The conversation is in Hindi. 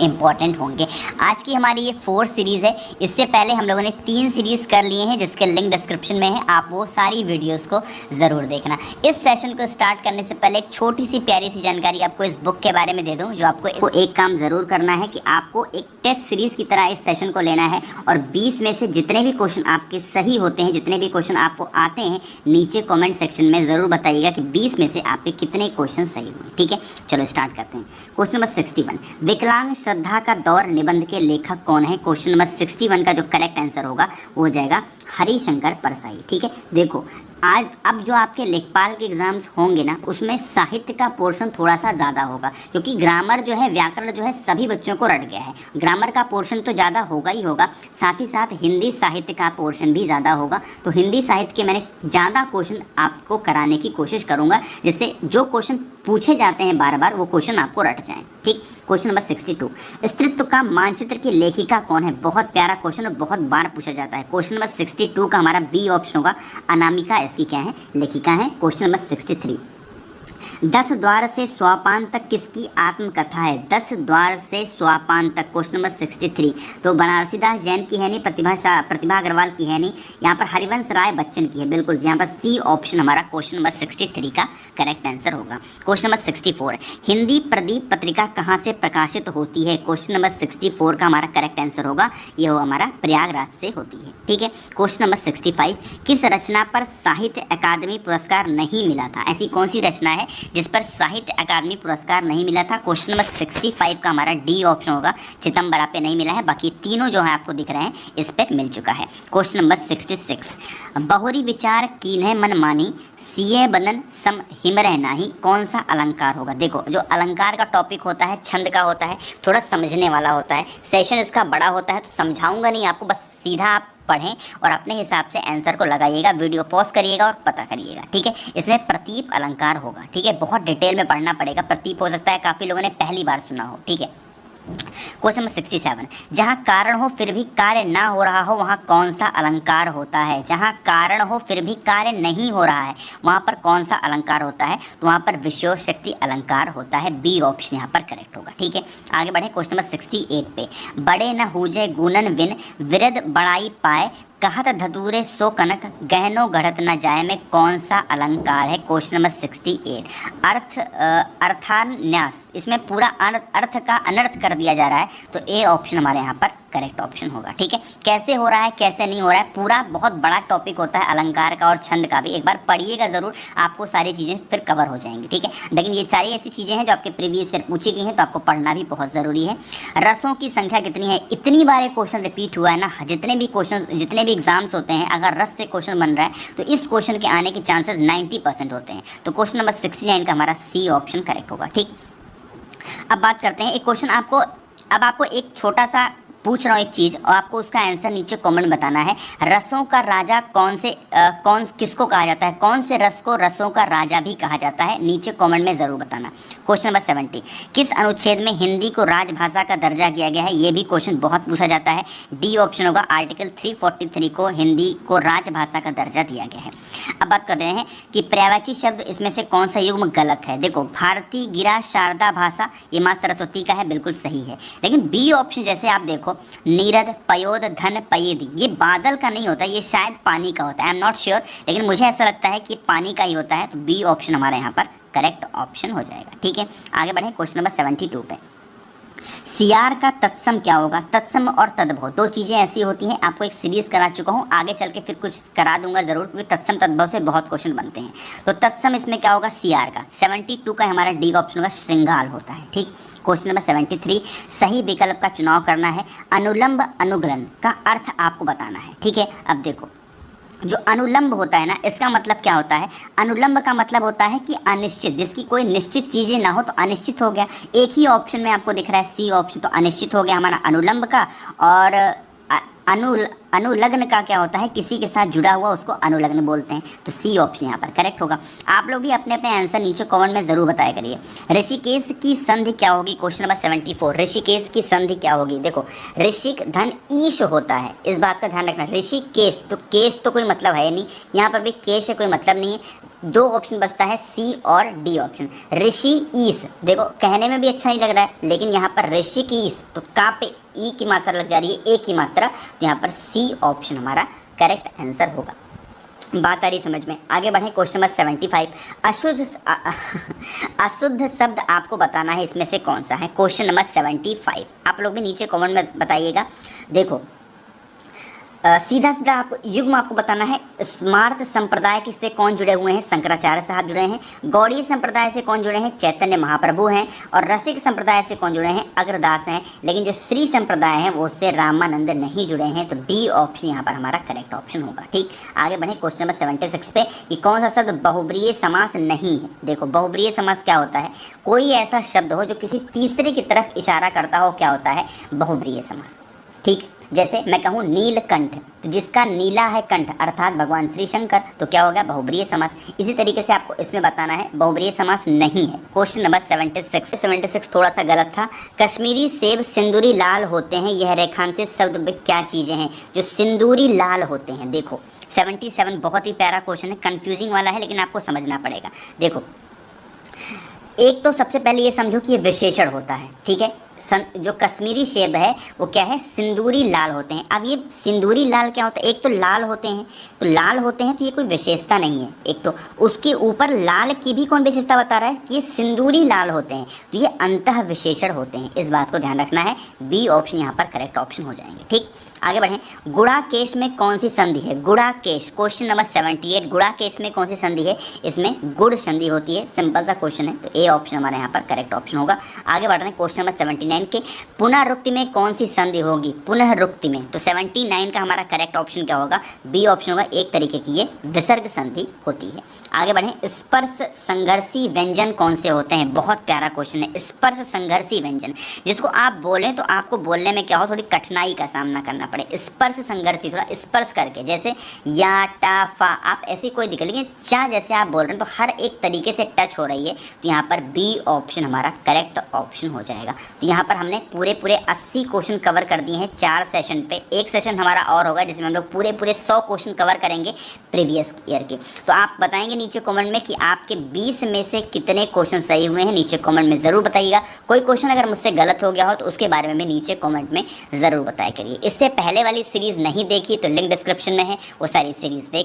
इंपॉर्टेंट होंगे। आज की हमारी ये 4 सीरीज़ है। इससे पहले हम लोगों ने 3 सीरीज़ कर लिए हैं जिसके लिंक डिस्क्रिप्शन में है, आप वो सारी वीडियोज़ को ज़रूर देखना। इस सेशन को स्टार्ट करने से पहले एक छोटी सी प्यारी सी जानकारी आपको इस बुक के बारे में दे दूँ, जो आपको एक काम ज़रूर करना है कि आपको एक टेस्ट सीरीज़ की तरह इस सेशन को लेना है और 20 में से जितने भी क्वेश्चन आपके सही होते हैं, जितने भी क्वेश्चन आपको आते हैं, नीचे कमेंट सेक्शन में ज़रूर बताइएगा कि 20 में से आपके कितने क्वेश्चन सही हुए। ठीक है, चलो स्टार्ट करते हैं। क्वेश्चन नंबर 61, विकलांग श्रद्धा का दौर निबंध के लेखक कौन है? क्वेश्चन नंबर 61 का जो करेक्ट आंसर होगा वो हो जाएगा हरिशंकर परसाई। ठीक है, देखो आज अब जो आपके लेखपाल के एग्जाम्स होंगे ना, उसमें साहित्य का पोर्शन थोड़ा सा ज़्यादा होगा, क्योंकि ग्रामर जो है, व्याकरण जो है, सभी बच्चों को रट गया है। ग्रामर का पोर्शन तो ज़्यादा होगा ही होगा, साथ ही साथ हिंदी साहित्य का पोर्शन भी ज़्यादा होगा। तो हिंदी साहित्य के मैंने ज़्यादा क्वेश्चन आपको कराने की कोशिश करूँगा, जिससे जो क्वेश्चन पूछे जाते हैं बार बार वो क्वेश्चन आपको रट जाएँ। ठीक, क्वेश्चन नंबर 62, स्त्रीत्व का मानचित्र की लेखिका कौन है? बहुत प्यारा क्वेश्चन और बहुत बार पूछा जाता है। क्वेश्चन नंबर 62 का हमारा बी ऑप्शन होगा, अनामिका इसकी क्या है? लेखिका है। क्वेश्चन नंबर 63, 10 द्वार से स्वापान तक किसकी आत्मकथा है? 10 द्वार से स्वापान तक, क्वेश्चन नंबर 63। तो बनारसी दास जैन की है नहीं, प्रतिभा अग्रवाल की है नहीं, यहाँ पर हरिवंश राय बच्चन की है। बिल्कुल, यहाँ पर सी ऑप्शन हमारा क्वेश्चन नंबर 63 का करेक्ट आंसर होगा। क्वेश्चन नंबर 64, हिंदी प्रदीप पत्रिका कहाँ से प्रकाशित होती है? क्वेश्चन नंबर 64 का हमारा करेक्ट आंसर होगा, ये हो हमारा प्रयागराज से होती है। ठीक है, क्वेश्चन नंबर 65, किस रचना पर साहित्य अकादमी पुरस्कार नहीं मिला था? ऐसी कौन सी रचना है जिस पर साहित्य अकादमी पुरस्कार नहीं मिला था? क्वेश्चन नंबर 65 का हमारा डी ऑप्शन होगा, चिदम्बरा पे नहीं मिला है, बाकी तीनों जो है आपको दिख रहे हैं इस पर मिल चुका है। क्वेश्चन नंबर 66, बहुरी विचार कीन्हे मन मानी, सिए बदन सम हिम रहना ही, कौन सा अलंकार होगा? देखो, जो अलंकार का टॉपिक होता है, छंद का होता है, थोड़ा समझने वाला होता है, सेशन इसका बड़ा होता है, तो समझाऊंगा नहीं आपको, बस सीधा आप पढ़ें और अपने हिसाब से आंसर को लगाइएगा, वीडियो पॉज करिएगा और पता करिएगा। ठीक है, इसमें प्रतीप अलंकार होगा। ठीक है, बहुत डिटेल में पढ़ना पड़ेगा। प्रतीप हो सकता है काफ़ी लोगों ने पहली बार सुना हो। ठीक है, क्वेश्चन नंबर 67, जहाँ कारण हो फिर भी कार्य ना हो रहा हो वहाँ कौन सा अलंकार होता है? जहाँ कारण हो फिर भी कार्य नहीं हो रहा है वहाँ पर कौन सा अलंकार होता है? तो वहाँ पर विशेष शक्ति अलंकार होता है। बी ऑप्शन यहाँ पर करेक्ट होगा। ठीक है, आगे बढ़े क्वेश्चन नंबर 68 पे, बड़े न हुजे गुणन विन विरद बड़ाई पाए, कहत धतूरे सो कनक गहनो गढ़त न जाए में कौन सा अलंकार है? क्वेश्चन नंबर 68, अर्थान्यास, इसमें पूरा अर्थ का अनर्थ कर दिया जा रहा है, तो ए ऑप्शन हमारे यहाँ पर करेक्ट ऑप्शन होगा। ठीक है, कैसे हो रहा है, कैसे नहीं हो रहा है, पूरा बहुत बड़ा टॉपिक होता है अलंकार का और छंद का भी। एक बार पढ़िएगा ज़रूर, आपको सारी चीज़ें फिर कवर हो जाएंगी। ठीक है, लेकिन ये सारी ऐसी चीज़ें हैं जो आपके प्रीवियस ईयर पूछी गई हैं, तो आपको पढ़ना भी बहुत ज़रूरी है। रसों की संख्या कितनी है? इतनी बार क्वेश्चन रिपीट हुआ है ना, जितने भी एग्जाम्स होते हैं, अगर रस से क्वेश्चन बन रहा है तो इस क्वेश्चन के आने के चांसेस 90% होते हैं। तो क्वेश्चन नंबर 69 का हमारा सी ऑप्शन करेक्ट होगा। ठीक, अब बात करते हैं एक क्वेश्चन आपको एक छोटा सा पूछ रहा हूँ एक चीज़, और आपको उसका आंसर नीचे कमेंट बताना है। रसों का राजा किसको कहा जाता है? कौन से रस को रसों का राजा भी कहा जाता है? नीचे कमेंट में ज़रूर बताना। क्वेश्चन नंबर 70, किस अनुच्छेद में हिंदी को राजभाषा का दर्जा किया गया है? ये भी क्वेश्चन बहुत पूछा जाता है। डी ऑप्शन होगा, आर्टिकल 343 को हिंदी को राजभाषा का दर्जा दिया गया है। अब बात कर रहे हैं कि पर्यायवाची शब्द इसमें से कौन सा युग्म गलत है? देखो, भारती, गिरा, शारदा भाषा, ये माँ सरस्वती का है, बिल्कुल सही है। लेकिन बी ऑप्शन जैसे आप देखो, नीरद, पयोद, धन, पयेदी, ये बादल का नहीं होता, ये शायद पानी का होता है। आई एम नॉट श्योर, लेकिन मुझे ऐसा लगता है कि पानी का ही होता है, तो बी ऑप्शन हमारे यहाँ पर करेक्ट ऑप्शन हो जाएगा। ठीक है, आगे बढ़े क्वेश्चन नंबर 72 पे, सियार का तत्सम क्या होगा? तत्सम और तद्भव दो चीज़ें ऐसी होती हैं, आपको एक सीरीज़ करा चुका हूँ, आगे चल के फिर कुछ करा दूंगा ज़रूर, क्योंकि तत्सम तद्भव से बहुत क्वेश्चन बनते हैं। तो तत्सम इसमें क्या होगा? सियार का। 72 का हमारा डी ऑप्शन होगा, श्रृंगाल होता है। ठीक, क्वेश्चन नंबर 73, सही विकल्प का चुनाव करना है। अनुलंब अनुग्रहण का अर्थ आपको बताना है। ठीक है, अब देखो, जो अनुलंब होता है ना, इसका मतलब क्या होता है? अनुलंब का मतलब होता है कि अनिश्चित, जिसकी कोई निश्चित चीज़ें ना हो, तो अनिश्चित हो गया। एक ही ऑप्शन में आपको दिख रहा है सी ऑप्शन, तो अनिश्चित हो गया हमारा अनुलंब का। और अनुलग्न का क्या होता है, किसी के साथ जुड़ा हुआ उसको अनुलग्न बोलते हैं। तो सी ऑप्शन यहाँ पर करेक्ट होगा। आप लोग भी अपने अपने आंसर नीचे कमेंट में ज़रूर बताया करिए। ऋषिकेश की संधि क्या होगी, क्वेश्चन नंबर 74। ऋषिकेश की संधि क्या होगी, देखो ऋषिक धन ईश होता है, इस बात का ध्यान रखना। ऋषिकेश तो केश तो कोई मतलब है नहीं, यहाँ पर भी केश है कोई मतलब नहीं है। दो ऑप्शन बचता है, सी और डी ऑप्शन। ऋषि ईस, देखो कहने में भी अच्छा नहीं लग रहा है, लेकिन यहाँ पर ऋषि की ईस तो का पे ई की मात्रा लग जा रही है, ए की मात्रा, तो यहाँ पर सी ऑप्शन हमारा करेक्ट आंसर होगा। बात आ रही समझ में। आगे बढ़े क्वेश्चन नंबर 75। अशुद्ध शब्द आपको बताना है, इसमें से कौन सा है, क्वेश्चन नंबर 75। आप लोग भी नीचे कमेंट में बताइएगा। देखो सीधा सीधा आपको युग्म आपको बताना है। स्मार्त संप्रदाय से कौन जुड़े हुए हैं, शंकराचार्य साहब जुड़े हैं। गौड़ीय संप्रदाय से कौन जुड़े हैं, चैतन्य महाप्रभु हैं। और रसिक संप्रदाय से कौन जुड़े हैं, अग्रदास हैं। लेकिन जो श्री संप्रदाय है वो उससे रामानंद नहीं जुड़े हैं, तो डी ऑप्शन यहाँ पर हमारा करेक्ट ऑप्शन होगा। ठीक, आगे बढ़े क्वेश्चन नंबर 76 पे कि कौन सा शब्द बहुब्रीय समास नहीं है। देखो बहुब्रीय समास क्या होता है, कोई ऐसा शब्द हो जो किसी तीसरे की तरफ इशारा करता हो, क्या होता है, बहुब्रीय समास। ठीक, जैसे मैं कहूँ नीलकंठ, तो जिसका नीला है कंठ अर्थात भगवान श्री शंकर, तो क्या होगा, बहुब्रीय समास। इसी तरीके से आपको इसमें बताना है बहुब्रीय समास नहीं है। क्वेश्चन नंबर 76 थोड़ा सा गलत था। कश्मीरी सेब सिंदूरी लाल होते हैं, यह रेखांकित शब्द में क्या चीज़ें हैं जो सिंदूरी लाल होते हैं। देखो 77 बहुत ही प्यारा क्वेश्चन है, कन्फ्यूजिंग वाला है, लेकिन आपको समझना पड़ेगा। देखो एक तो सबसे पहले ये समझो कि ये विशेषण होता है, ठीक है। जो कश्मीरी सेब है वो क्या है, सिंदूरी लाल होते हैं। अब ये सिंदूरी लाल क्या होता है, एक तो लाल होते हैं, तो लाल होते हैं तो ये कोई विशेषता नहीं है। एक तो उसके ऊपर लाल की भी कौन विशेषता बता रहा है कि ये सिंदूरी लाल होते हैं, तो ये अंतः विशेषण होते हैं। इस बात को ध्यान रखना है, बी ऑप्शन यहाँ पर करेक्ट ऑप्शन हो जाएंगे। ठीक, आगे बढ़ें। गुणाकेश में कौन सी संधि है, गुणाकेश, क्वेश्चन नंबर 78। गुणाकेश में कौन सी संधि है, इसमें गुड़ संधि होती है। सिंपल सा क्वेश्चन है, तो ए ऑप्शन हमारे यहाँ पर करेक्ट ऑप्शन होगा। आगे बढ़ रहे हैं क्वेश्चन नंबर 79 के, पुनरुक्ति में कौन सी संधि होगी, पुनरुक्ति में, तो 79 का हमारा करेक्ट ऑप्शन क्या होगा, बी ऑप्शन होगा। एक तरीके की ये विसर्ग संधि होती है। आगे बढ़ें। स्पर्श संघर्षी व्यंजन कौन से होते हैं, बहुत प्यारा क्वेश्चन है। स्पर्श संघर्षी व्यंजन, जिसको आप बोलें तो आपको बोलने में क्या हो, थोड़ी कठिनाई का सामना करना पड़े। स्पर्श संघर्षी, थोड़ा स्पर्श करके, जैसे या टा फा, आप ऐसी कोई दिक्कत, लेकिन चा जैसे आप बोल रहे हैं तो हर एक तरीके से टच हो रही है, तो यहाँ पर बी ऑप्शन हमारा करेक्ट ऑप्शन हो जाएगा। तो यहाँ पर हमने पूरे 80 क्वेश्चन कवर कर दिए हैं 4 सेशन पे। एक सेशन हमारा और होगा जिसमें हम लोग पूरे 100 क्वेश्चन कवर करेंगे प्रीवियस ईयर के। तो आप बताएंगे नीचे कमेंट में कि आपके 20 में से कितने क्वेश्चन सही हुए हैं, नीचे कमेंट में ज़रूर बताइएगा। कोई क्वेश्चन अगर मुझसे गलत हो गया हो तो उसके बारे में भी नीचे कमेंट में ज़रूर बताया करिए। इससे पहले वाली सीरीज़ नहीं देखी तो लिंक डिस्क्रिप्शन में है, वो सारी सीरीज़ देख